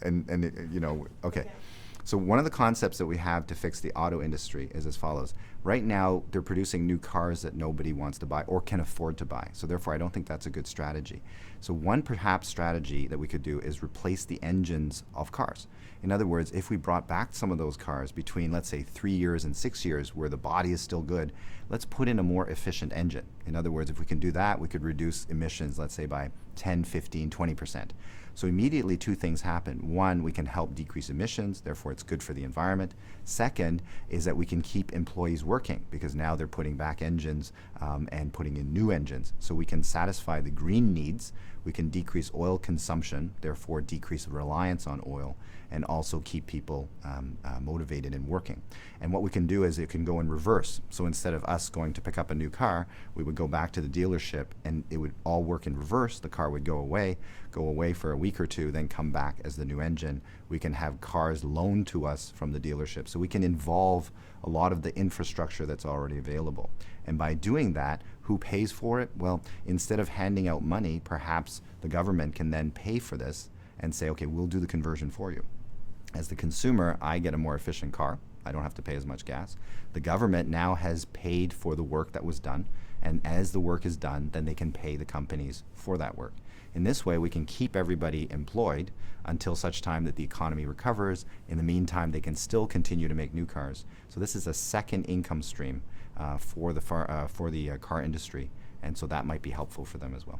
Okay. So one of the concepts that we have to fix the auto industry is as follows. Right now, they're producing new cars that nobody wants to buy or can afford to buy. So therefore, I don't think that's a good strategy. So one perhaps strategy that we could do is replace the engines of cars. In other words, if we brought back some of those cars between, let's say, 3 years and 6 years where the body is still good, let's put in a more efficient engine. In other words, if we can do that, we could reduce emissions, let's say, by 10, 15, 20%. So immediately two things happen. One, we can help decrease emissions, therefore it's good for the environment. Second is that we can keep employees working because now they're putting back engines and putting in new engines. So we can satisfy the green needs, we can decrease oil consumption, therefore decrease reliance on oil, and also keep people motivated and working. And what we can do is it can go in reverse. So instead of us going to pick up a new car, we would go back to the dealership and it would all work in reverse. The car would go away for a week or two, then come back as the new engine. We can have cars loaned to us from the dealership. So we can involve a lot of the infrastructure that's already available. And by doing that, who pays for it? Well, instead of handing out money, perhaps the government can then pay for this and say, okay, we'll do the conversion for you. As the consumer, I get a more efficient car. I don't have to pay as much gas. The government now has paid for the work that was done, and as the work is done, then they can pay the companies for that work. In this way, we can keep everybody employed until such time that the economy recovers. In the meantime, they can still continue to make new cars. So this is a second income stream for the car industry, and so that might be helpful for them as well.